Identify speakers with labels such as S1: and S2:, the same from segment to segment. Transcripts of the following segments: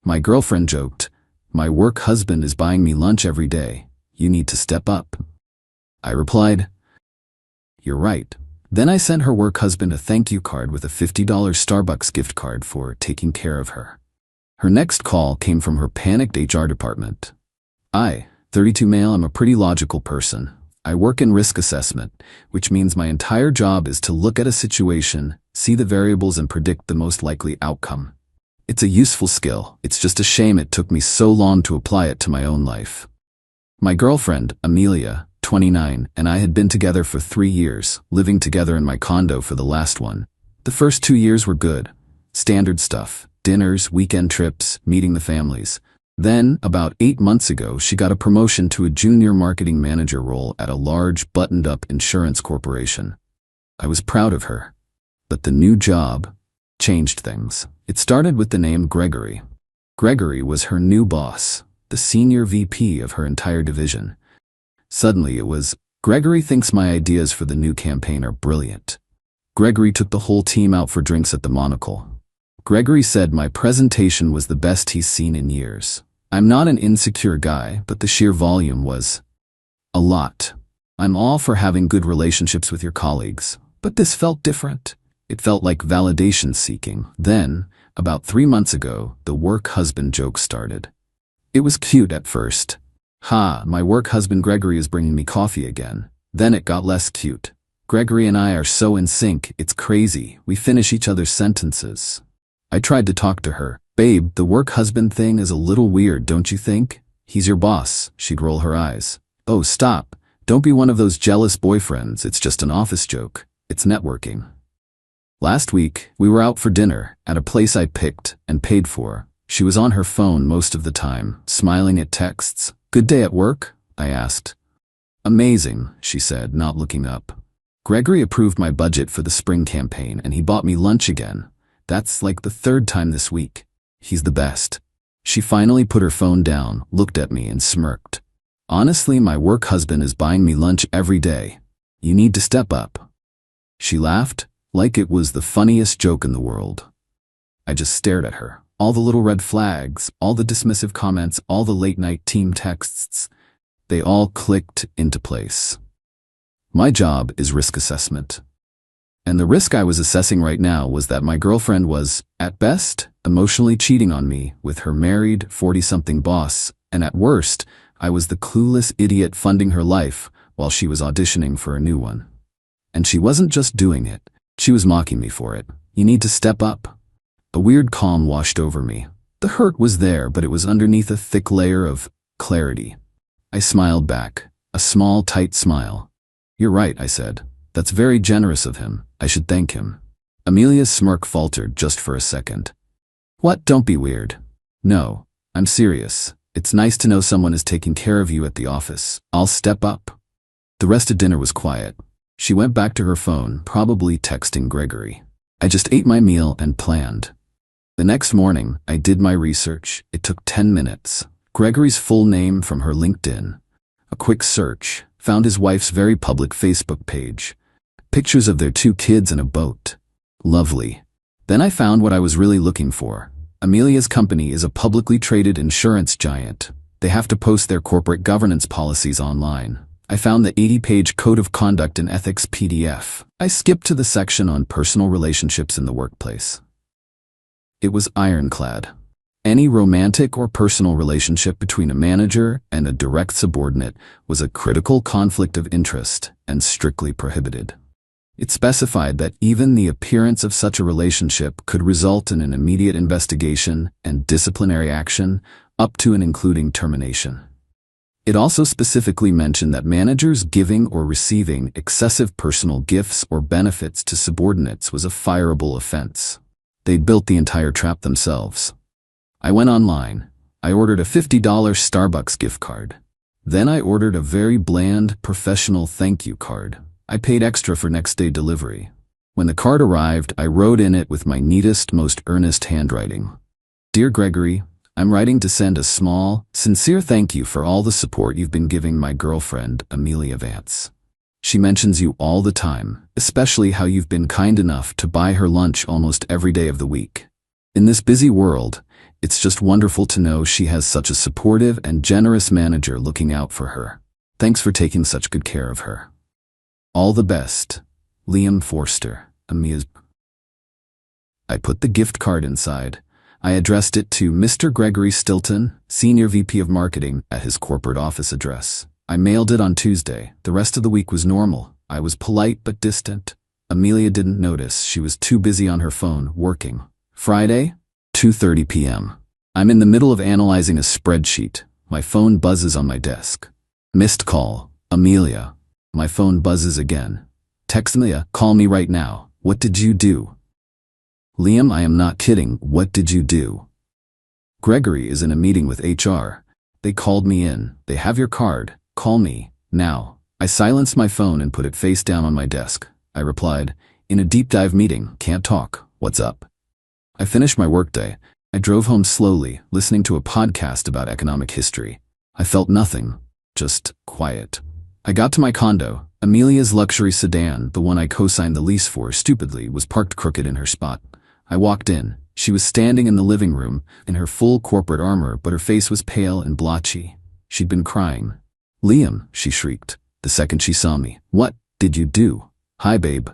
S1: My girlfriend joked, "My work husband is buying me lunch every day. You need to step up." I replied, "You're right." Then I sent her work husband a thank you card with a $50 Starbucks gift card for taking care of her. Her next call came from her panicked HR department. I, 32 male, am a pretty logical person. I work in risk assessment, which means my entire job is to look at a situation, see the variables, and predict the most likely outcome. It's a useful skill. It's just a shame it took me so long to apply it to my own life. My girlfriend, Amelia, 29, and I had been together for 3 years, living together in my condo for the last one. The first 2 years were good. Standard stuff. Dinners, weekend trips, meeting the families. Then, about 8 months ago, she got a promotion to a junior marketing manager role at a large, buttoned-up insurance corporation. I was proud of her. But the new job changed things. It started with the name Gregory. Gregory was her new boss, the senior VP of her entire division. Suddenly it was, "Gregory thinks my ideas for the new campaign are brilliant." Gregory took the whole team out for drinks at the Monocle. Gregory said my presentation was the best he's seen in years. I'm not an insecure guy, but the sheer volume was a lot. I'm all for having good relationships with your colleagues, but this felt different. It felt like validation seeking. Then, about 3 months ago, the work husband joke started. It was cute at first. "Ha, my work husband Gregory is bringing me coffee again." Then it got less cute. "Gregory and I are so in sync, it's crazy. We finish each other's sentences." I tried to talk to her. "Babe, the work husband thing is a little weird, don't you think? He's your boss." She'd roll her eyes. "Oh, stop. Don't be one of those jealous boyfriends. It's just an office joke. It's networking." Last week, we were out for dinner at a place I picked and paid for. She was on her phone most of the time, smiling at texts. "Good day at work?" I asked. "Amazing," she said, not looking up. "Gregory approved my budget for the spring campaign and he bought me lunch again. That's like the 3rd time this week. He's the best." She finally put her phone down, looked at me, and smirked. "Honestly, my work husband is buying me lunch every day. You need to step up." She laughed, like it was the funniest joke in the world. I just stared at her. All the little red flags, all the dismissive comments, all the late-night team texts, they all clicked into place. My job is risk assessment. And the risk I was assessing right now was that my girlfriend was, at best, emotionally cheating on me with her married, 40-something boss, and at worst, I was the clueless idiot funding her life while she was auditioning for a new one. And she wasn't just doing it, she was mocking me for it. "You need to step up." A weird calm washed over me. The hurt was there, but it was underneath a thick layer of clarity. I smiled back, a small, tight smile. "You're right," I said. "That's very generous of him. I should thank him." Amelia's smirk faltered just for a second. "What? Don't be weird." "No, I'm serious. It's nice to know someone is taking care of you at the office. I'll step up." The rest of dinner was quiet. She went back to her phone, probably texting Gregory. I just ate my meal and planned. The next morning, I did my research. It took 10 minutes. Gregory's full name from her LinkedIn. A quick search. Found his wife's very public Facebook page. Pictures of their 2 kids and a boat. Lovely. Then I found what I was really looking for. Amelia's company is a publicly traded insurance giant. They have to post their corporate governance policies online. I found the 80-page Code of Conduct and Ethics PDF. I skipped to the section on personal relationships in the workplace. It was ironclad. Any romantic or personal relationship between a manager and a direct subordinate was a critical conflict of interest and strictly prohibited. It specified that even the appearance of such a relationship could result in an immediate investigation and disciplinary action, up to and including termination. It also specifically mentioned that managers giving or receiving excessive personal gifts or benefits to subordinates was a fireable offense. They'd built the entire trap themselves. I went online. I ordered a $50 Starbucks gift card. Then I ordered a very bland, professional thank you card. I paid extra for next-day delivery. When the card arrived, I wrote in it with my neatest, most earnest handwriting. "Dear Gregory, I'm writing to send a small, sincere thank you for all the support you've been giving my girlfriend, Amelia Vance. She mentions you all the time, especially how you've been kind enough to buy her lunch almost every day of the week. In this busy world, It's just wonderful to know she has such a supportive and generous manager looking out for her. Thanks for taking such good care of her. All the best, Liam Forster, Amelia's. I put the gift card inside. I addressed it to Mr. Gregory Stilton, Senior VP of Marketing, at his corporate office address. I mailed it on Tuesday. The rest of the week was normal. I was polite but distant. Amelia didn't notice. She was too busy on her phone, working. Friday, 2:30 p.m. I'm in the middle of analyzing a spreadsheet. My phone buzzes on my desk. Missed call. Amelia. My phone buzzes again. Text Amelia, call me right now. What did you do? Liam, I am not kidding. What did you do? Gregory is in a meeting with HR. They called me in. They have your card. Call me, now. I silenced my phone and put it face down on my desk. I replied, in a deep dive meeting, can't talk. What's up? I finished my workday. I drove home slowly, listening to a podcast about economic history. I felt nothing, just quiet. I got to my condo. Amelia's luxury sedan, the one I co-signed the lease for stupidly, was parked crooked in her spot. I walked in. She was standing in the living room, in her full corporate armor, but her face was pale and blotchy. She'd been crying. Liam, she shrieked, the second she saw me. What did you do? Hi, babe.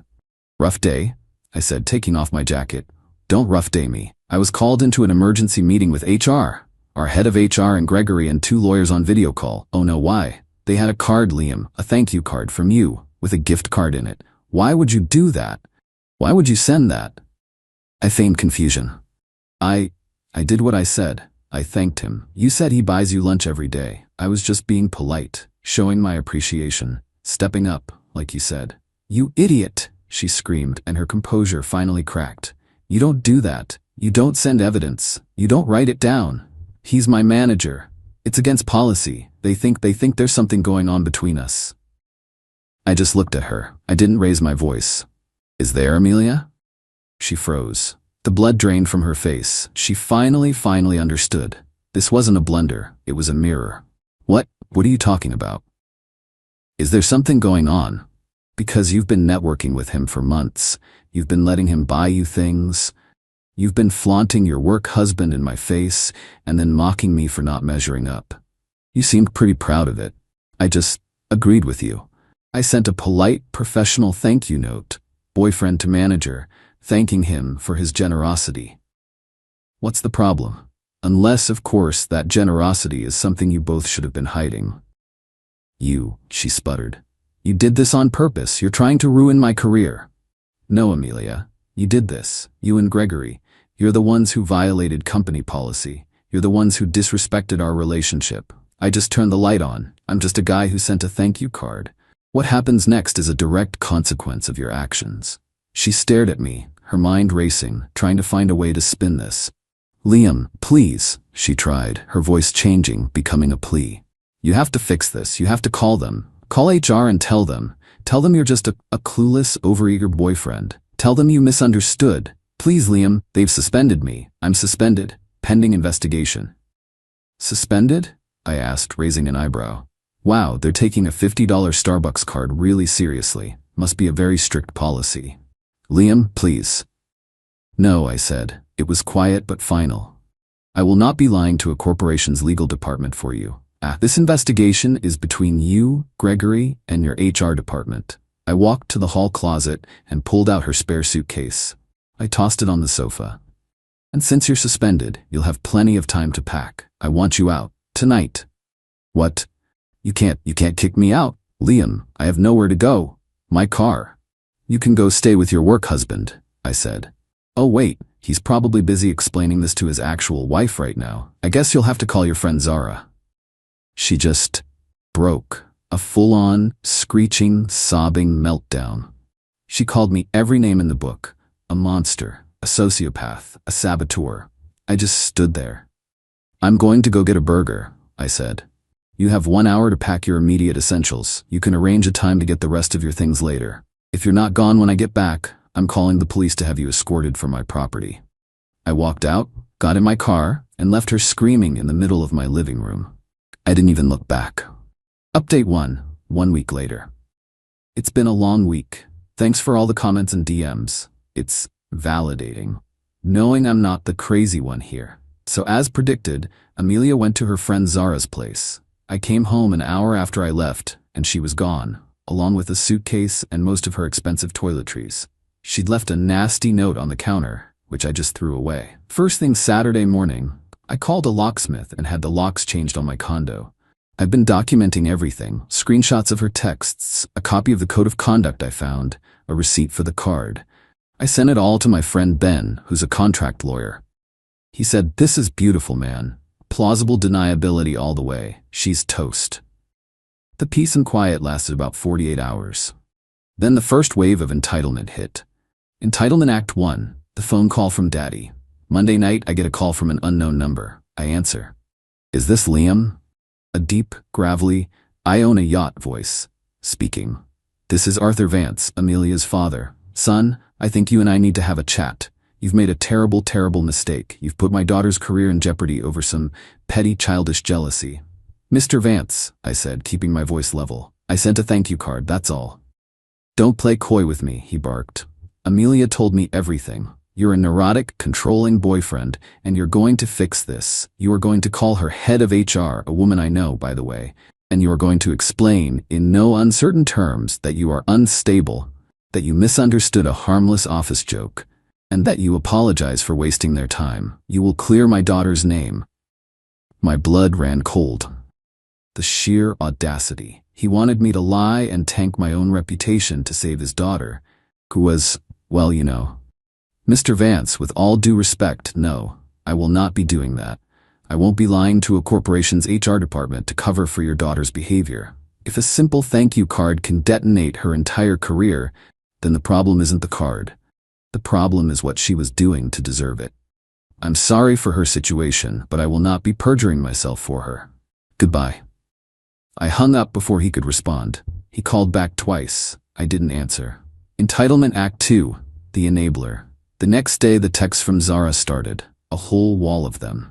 S1: Rough day? I said, taking off my jacket. Don't rough day me. I was called into an emergency meeting with HR. Our head of HR and Gregory and 2 lawyers on video call. Oh no, why? They had a card, Liam, a thank you card from you, with a gift card in it. Why would you do that? Why would you send that? I feigned confusion. I did what I said. I thanked him. You said he buys you lunch every day. I was just being polite, showing my appreciation, stepping up, like you said. You idiot, she screamed, and her composure finally cracked. You don't do that. You don't send evidence. You don't write it down. He's my manager. It's against policy. They think there's something going on between us. I just looked at her. I didn't raise my voice. Is there, Amelia? She froze. The blood drained from her face. She finally understood. This wasn't a blunder. It was a mirror. What are you talking about? Is there something going on? Because you've been networking with him for months. You've been letting him buy you things. You've been flaunting your work husband in my face and then mocking me for not measuring up. You seemed pretty proud of it. I just agreed with you. I sent a polite, professional thank you note, boyfriend to manager, thanking him for his generosity. What's the problem? Unless, of course, that generosity is something you both should have been hiding. She sputtered. You did this on purpose. You're trying to ruin my career. No, Amelia. You did this. You and Gregory. You're the ones who violated company policy. You're the ones who disrespected our relationship. I just turned the light on. I'm just a guy who sent a thank you card. What happens next is a direct consequence of your actions. She stared at me, her mind racing, trying to find a way to spin this. Liam, please, she tried, her voice changing, becoming a plea. You have to fix this. You have to call them. Call HR and tell them. Tell them you're just a clueless, overeager boyfriend. Tell them you misunderstood. Please, Liam, they've suspended me. I'm suspended, pending investigation. Suspended? I asked, raising an eyebrow. Wow, they're taking a $50 Starbucks card really seriously. Must be a very strict policy. Liam, please. No, I said. It was quiet but final. I will not be lying to a corporation's legal department for you. This investigation is between you, Gregory, and your HR department. I walked to the hall closet and pulled out her spare suitcase. I tossed it on the sofa. And since you're suspended, you'll have plenty of time to pack. I want you out. Tonight. What? You can't kick me out. Liam, I have nowhere to go. My car. You can go stay with your work husband, I said. Oh wait, he's probably busy explaining this to his actual wife right now. I guess you'll have to call your friend Zara. She just broke. A full-on, screeching, sobbing meltdown. She called me every name in the book. A monster, a sociopath, a saboteur. I just stood there. I'm going to go get a burger, I said. You have 1 hour to pack your immediate essentials. You can arrange a time to get the rest of your things later. If you're not gone when I get back, I'm calling the police to have you escorted from my property. I walked out, got in my car, and left her screaming in the middle of my living room. I didn't even look back. Update 1 week later. It's been a long week. Thanks for all the comments and DMs. It's validating. Knowing I'm not the crazy one here. So as predicted, Amelia went to her friend Zara's place. I came home an hour after I left, and she was gone, along with a suitcase and most of her expensive toiletries. She'd left a nasty note on the counter, which I just threw away. First thing Saturday morning, I called a locksmith and had the locks changed on my condo. I've been documenting everything, screenshots of her texts, a copy of the code of conduct I found, a receipt for the card. I sent it all to my friend Ben, who's a contract lawyer. He said, "This is beautiful, man. Plausible deniability all the way. She's toast." The peace and quiet lasted about 48 hours. Then the first wave of entitlement hit. Entitlement Act 1, the phone call from Daddy. Monday night, I get a call from an unknown number. I answer. "Is this Liam?" A deep, gravelly, "I own a yacht" voice. Speaking. "This is Arthur Vance, Amelia's father. Son, I think you and I need to have a chat. You've made a terrible, terrible mistake. You've put my daughter's career in jeopardy over some petty, childish jealousy." "Mr. Vance," I said, keeping my voice level. "I sent a thank you card, that's all." "Don't play coy with me," he barked. "Amelia told me everything. You're a neurotic, controlling boyfriend, and you're going to fix this. You are going to call her head of HR, a woman I know, by the way, and you are going to explain, in no uncertain terms, that you are unstable, that you misunderstood a harmless office joke, and that you apologize for wasting their time. You will clear my daughter's name." My blood ran cold. The sheer audacity. He wanted me to lie and tank my own reputation to save his daughter, who was, well, you know. "Mr. Vance, with all due respect, no, I will not be doing that. I won't be lying to a corporation's HR department to cover for your daughter's behavior. If a simple thank you card can detonate her entire career, then the problem isn't the card. The problem is what she was doing to deserve it. I'm sorry for her situation, but I will not be perjuring myself for her. Goodbye." I hung up before he could respond. He called back twice. I didn't answer. Entitlement Act 2, the enabler. The next day the texts from Zara started, a whole wall of them.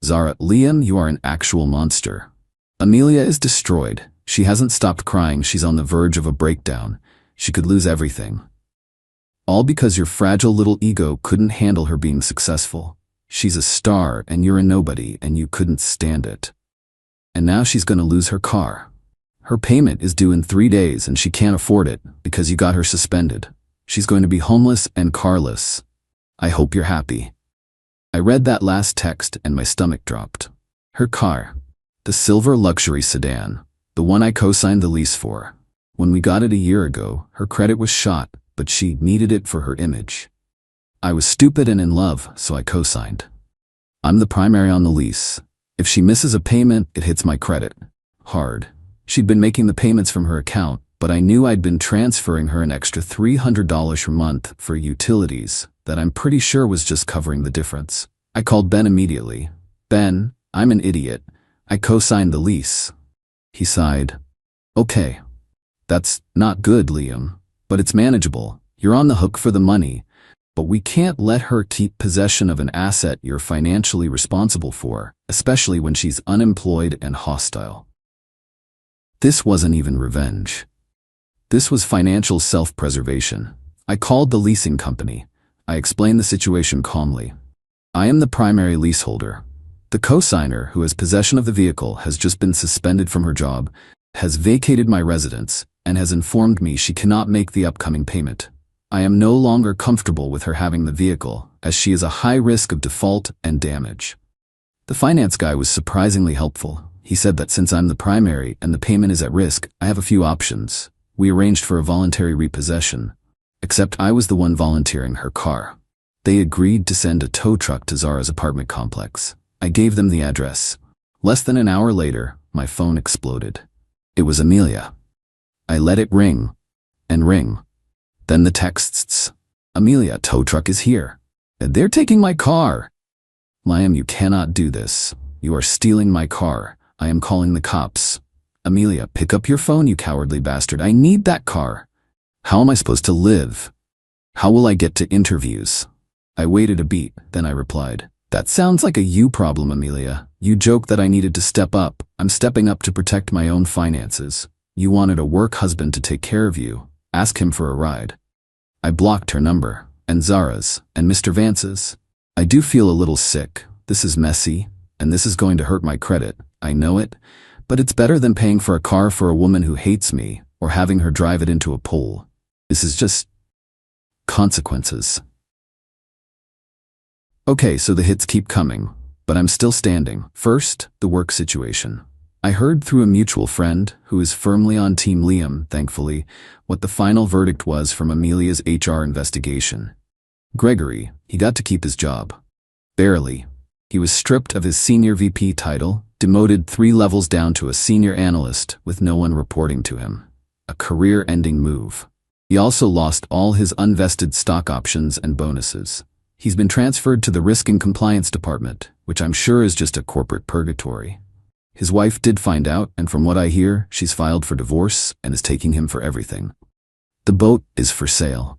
S1: "Zara, Liam, you are an actual monster. Amelia is destroyed. She hasn't stopped crying. She's on the verge of a breakdown. She could lose everything. All because your fragile little ego couldn't handle her being successful. She's a star and you're a nobody and you couldn't stand it. And now she's going to lose her car. Her payment is due in 3 days and she can't afford it because you got her suspended. She's going to be homeless and carless. I hope you're happy." I read that last text and my stomach dropped. Her car. The silver luxury sedan. The one I co-signed the lease for. When we got it a year ago, her credit was shot, but she needed it for her image. I was stupid and in love, so I co-signed. I'm the primary on the lease. If she misses a payment, it hits my credit. Hard. She'd been making the payments from her account, but I knew I'd been transferring her an extra $300 per month for utilities that I'm pretty sure was just covering the difference. I called Ben immediately. "Ben, I'm an idiot. I co-signed the lease." He sighed. "Okay. That's not good, Liam, but it's manageable. You're on the hook for the money, but we can't let her keep possession of an asset you're financially responsible for, especially when she's unemployed and hostile." This wasn't even revenge. This was financial self-preservation. I called the leasing company. I explained the situation calmly. "I am the primary leaseholder. The co-signer, who has possession of the vehicle, has just been suspended from her job, has vacated my residence, and has informed me she cannot make the upcoming payment. I am no longer comfortable with her having the vehicle, as she is a high risk of default and damage." The finance guy was surprisingly helpful. He said that since I'm the primary and the payment is at risk, I have a few options. We arranged for a voluntary repossession, except I was the one volunteering her car. They agreed to send a tow truck to Zara's apartment complex. I gave them the address. Less than an hour later, my phone exploded. It was Amelia. I let it ring and ring. Then the texts. "Amelia, tow truck is here. They're taking my car." "Liam, you cannot do this. You are stealing my car. I am calling the cops." "Amelia, pick up your phone, you cowardly bastard. I need that car. How am I supposed to live? How will I get to interviews?" I waited a beat, then I replied, "That sounds like a you problem, Amelia. You joked that I needed to step up. I'm stepping up to protect my own finances. You wanted a work husband to take care of you. Ask him for a ride." I blocked her number, and Zara's, and Mr. Vance's. I do feel a little sick. this is messy, and this is going to hurt my credit. I know it, but it's better than paying for a car for a woman who hates me or having her drive it into a pole. This is just consequences. Okay, so the hits keep coming, but I'm still standing. First, the work situation. I heard through a mutual friend, who is firmly on Team Liam, thankfully, what the final verdict was from Amelia's HR investigation. Gregory, he got to keep his job. Barely. He was stripped of his senior VP title, demoted 3 levels down to a senior analyst with no one reporting to him. A career-ending move. He also lost all his unvested stock options and bonuses. He's been transferred to the Risk and Compliance Department, which I'm sure is just a corporate purgatory. His wife did find out, and from what I hear, she's filed for divorce and is taking him for everything. The boat is for sale.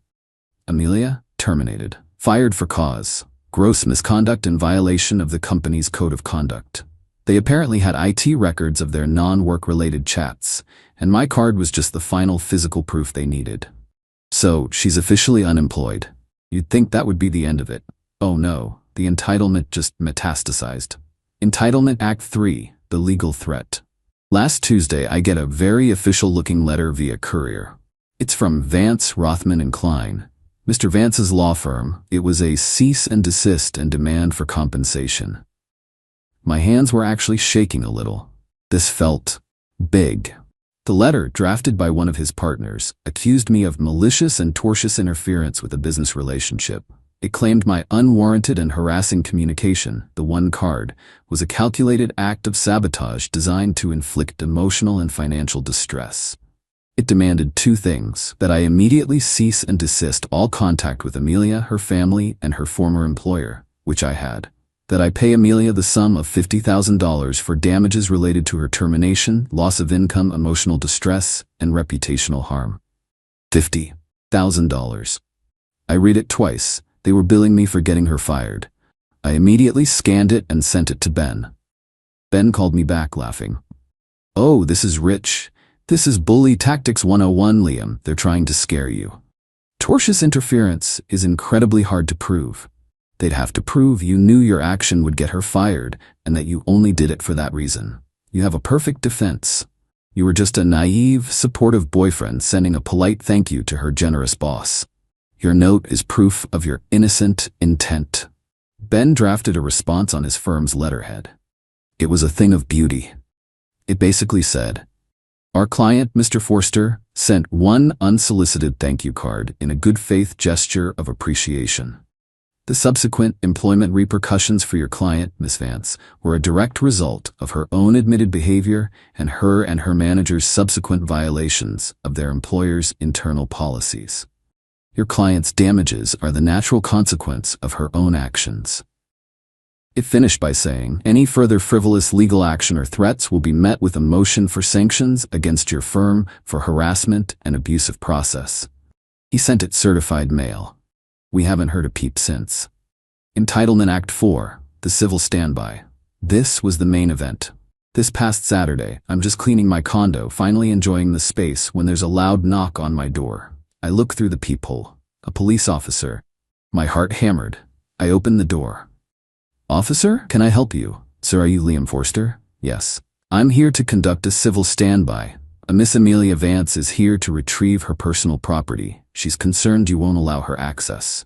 S1: Amelia, terminated. Fired for cause. Gross misconduct in violation of the company's code of conduct. They apparently had IT records of their non-work-related chats, and my card was just the final physical proof they needed. So, she's officially unemployed. You'd think that would be the end of it. Oh no, the entitlement just metastasized. Entitlement Act 3, the legal threat. Last Tuesday, I get a very official-looking letter via courier. It's from Vance, Rothman & Klein, Mr. Vance's law firm. It was a cease and desist and demand for compensation. My hands were actually shaking a little. This felt big. The letter, drafted by one of his partners, accused me of malicious and tortious interference with a business relationship. It claimed my unwarranted and harassing communication, the one card, was a calculated act of sabotage designed to inflict emotional and financial distress. It demanded 2 things: that I immediately cease and desist all contact with Amelia, her family, and her former employer, which I had. That I pay Amelia the sum of $50,000 for damages related to her termination, loss of income, emotional distress, and reputational harm. $50,000. I read it twice. They were billing me for getting her fired. I immediately scanned it and sent it to Ben. Ben called me back laughing. Oh, this is rich. This is bully tactics 101, Liam. They're trying to scare you. Tortious interference is incredibly hard to prove. They'd have to prove you knew your action would get her fired and that you only did it for that reason. You have a perfect defense. You were just a naive, supportive boyfriend sending a polite thank you to her generous boss. Your note is proof of your innocent intent. Ben drafted a response on his firm's letterhead. It was a thing of beauty. It basically said, "Our client, Mr. Forster, sent one unsolicited thank you card in a good faith gesture of appreciation. The subsequent employment repercussions for your client, Miss Vance, were a direct result of her own admitted behavior and her manager's subsequent violations of their employer's internal policies. Your client's damages are the natural consequence of her own actions." It finished by saying, "Any further frivolous legal action or threats will be met with a motion for sanctions against your firm for harassment and abusive process." He sent it certified mail. We haven't heard a peep since. Entitlement Act 4, the civil standby. This was the main event. This past Saturday, I'm just cleaning my condo, finally enjoying the space, when there's a loud knock on my door. I look through the peephole. A police officer. My heart hammered. I open the door. "Officer, can I help you?" "Sir, are you Liam Forster?" "Yes. I'm here to conduct a civil standby. A Miss Amelia Vance is here to retrieve her personal property. She's concerned you won't allow her access."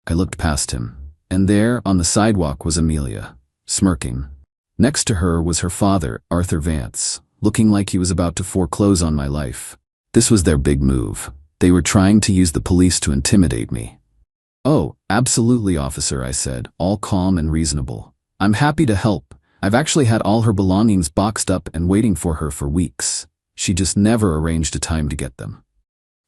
S1: I looked past him, and there, on the sidewalk, was Amelia, smirking. Next to her was her father, Arthur Vance, looking like he was about to foreclose on my life. This was their big move. They were trying to use the police to intimidate me. "Oh, absolutely, officer," I said, all calm and reasonable. "I'm happy to help. I've actually had all her belongings boxed up and waiting for her for weeks. She just never arranged a time to get them."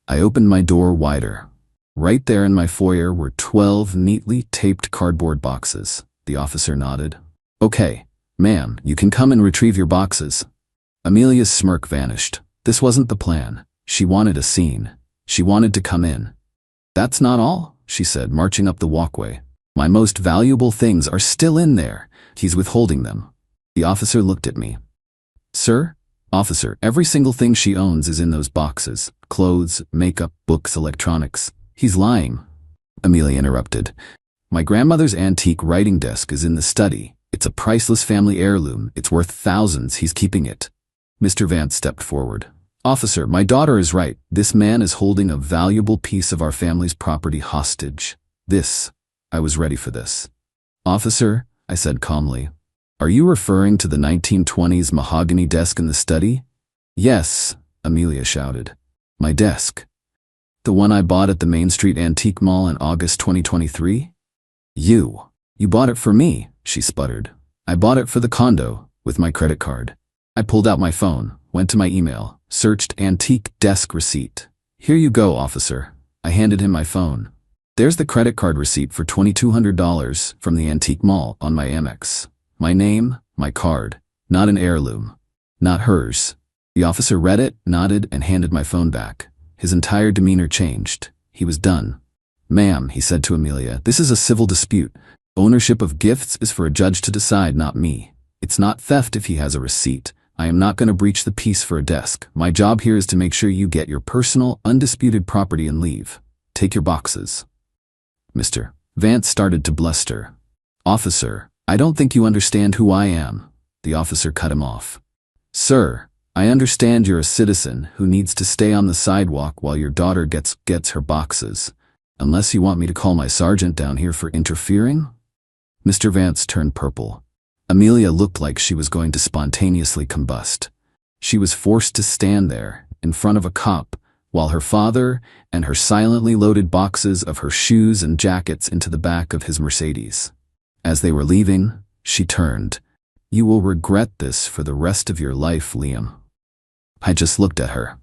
S1: I opened my door wider. Right there in my foyer were 12 neatly taped cardboard boxes. The officer nodded. "Okay, ma'am, you can come and retrieve your boxes." Amelia's smirk vanished. This wasn't the plan. She wanted a scene. She wanted to come in. "That's not all," she said, marching up the walkway. "My most valuable things are still in there. He's withholding them." The officer looked at me. "Sir?" "Officer, every single thing she owns is in those boxes. Clothes, makeup, books, electronics." "He's lying," Amelia interrupted. My grandmother's antique writing desk is in the study. It's a priceless family heirloom. It's worth thousands. He's keeping it. Mr. Vance stepped forward. Officer, my daughter is right. This man is holding a valuable piece of our family's property hostage. I was ready for this. Officer, I said calmly, are you referring to the 1920s mahogany desk in the study? Yes, Amelia shouted. My desk. The one I bought at the Main Street Antique Mall in August 2023? You bought it for me, she sputtered. I bought it for the condo, with my credit card. I pulled out my phone, went to my email, searched antique desk receipt. Here you go, officer. I handed him my phone. There's the credit card receipt for $2,200 from the antique mall on my Amex. My name, my card, not an heirloom. Not hers. The officer read it, nodded, and handed my phone back. His entire demeanor changed. He was done. Ma'am, he said to Amelia, this is a civil dispute. Ownership of gifts is for a judge to decide, not me. It's not theft if he has a receipt. I am not going to breach the peace for a desk. My job here is to make sure you get your personal, undisputed property and leave. Take your boxes. Mr. Vance started to bluster. Officer, I don't think you understand who I am. The officer cut him off. Sir, I understand you're a citizen who needs to stay on the sidewalk while your daughter gets her boxes. Unless you want me to call my sergeant down here for interfering? Mr. Vance turned purple. Amelia looked like she was going to spontaneously combust. She was forced to stand there, in front of a cop, while her father and her silently loaded boxes of her shoes and jackets into the back of his Mercedes. As they were leaving, she turned. You will regret this for the rest of your life, Liam. I just looked at her.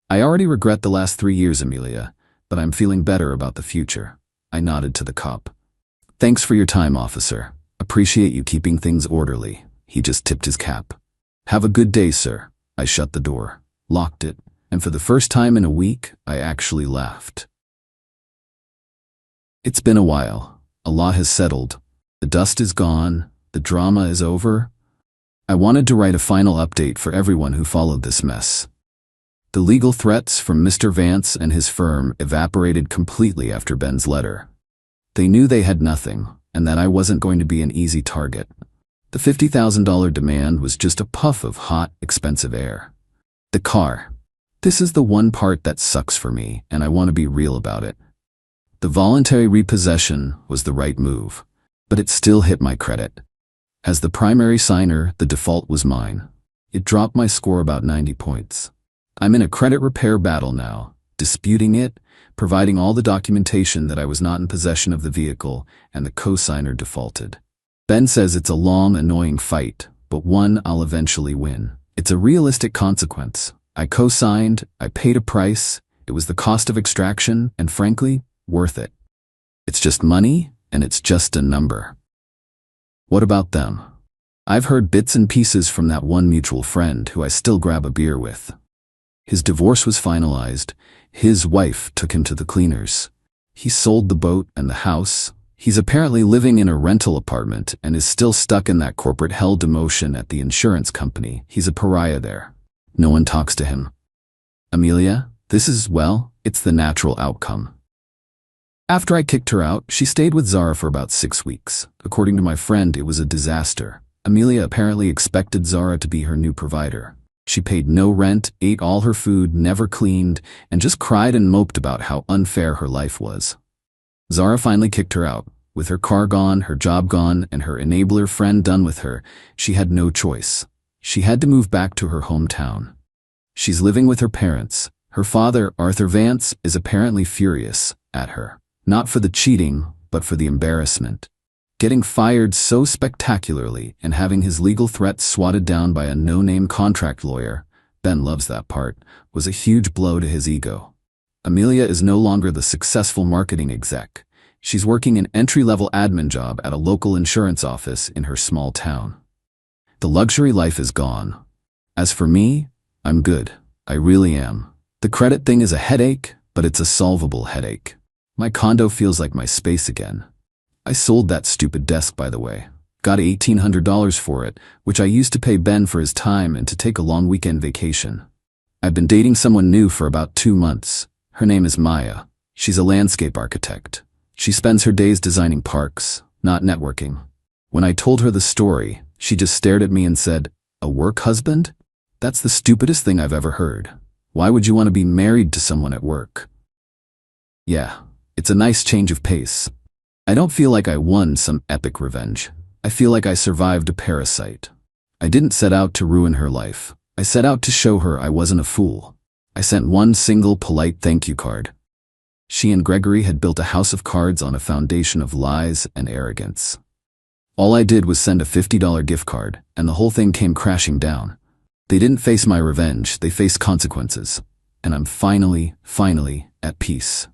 S1: I already regret the last 3 years, Amelia, but I'm feeling better about the future. I nodded to the cop. Thanks for your time, officer. Appreciate you keeping things orderly. He just tipped his cap. Have a good day, sir. I shut the door, locked it, and for the first time in a week, I actually laughed. It's been a while. A lot has settled. The dust is gone. The drama is over. I wanted to write a final update for everyone who followed this mess. The legal threats from Mr. Vance and his firm evaporated completely after Ben's letter. They knew they had nothing, and that I wasn't going to be an easy target. The $50,000 demand was just a puff of hot, expensive air. The car. This is the one part that sucks for me, and I want to be real about it. The voluntary repossession was the right move, but it still hit my credit. As the primary signer, the default was mine. It dropped my score about 90 points. I'm in a credit repair battle now, disputing it, providing all the documentation that I was not in possession of the vehicle, and the co-signer defaulted. Ben says it's a long, annoying fight, but one I'll eventually win. It's a realistic consequence. I co-signed, I paid a price, it was the cost of extraction, and frankly, worth it. It's just money, and it's just a number. What about them? I've heard bits and pieces from that one mutual friend who I still grab a beer with. His divorce was finalized. His wife took him to the cleaners. He sold the boat and the house. He's apparently living in a rental apartment and is still stuck in that corporate hell demotion at the insurance company. He's a pariah there. No one talks to him. Amelia, it's the natural outcome. After I kicked her out, she stayed with Zara for about 6 weeks. According to my friend, it was a disaster. Amelia apparently expected Zara to be her new provider. She paid no rent, ate all her food, never cleaned, and just cried and moped about how unfair her life was. Zara finally kicked her out. With her car gone, her job gone, and her enabler friend done with her, she had no choice. She had to move back to her hometown. She's living with her parents. Her father, Arthur Vance, is apparently furious at her. Not for the cheating, but for the embarrassment. Getting fired so spectacularly and having his legal threats swatted down by a no-name contract lawyer, Ben loves that part, was a huge blow to his ego. Amelia is no longer the successful marketing exec. She's working an entry-level admin job at a local insurance office in her small town. The luxury life is gone. As for me, I'm good. I really am. The credit thing is a headache, but it's a solvable headache. My condo feels like my space again. I sold that stupid desk, by the way. Got $1,800 for it, which I used to pay Ben for his time and to take a long weekend vacation. I've been dating someone new for about 2 months. Her name is Maya. She's a landscape architect. She spends her days designing parks, not networking. When I told her the story, she just stared at me and said, "A work husband? That's the stupidest thing I've ever heard. Why would you want to be married to someone at work?" Yeah, it's a nice change of pace. I don't feel like I won some epic revenge. I feel like I survived a parasite. I didn't set out to ruin her life. I set out to show her I wasn't a fool. I sent one single polite thank you card. She and Gregory had built a house of cards on a foundation of lies and arrogance. All I did was send a $50 gift card, and the whole thing came crashing down. They didn't face my revenge, they faced consequences. And I'm finally at peace.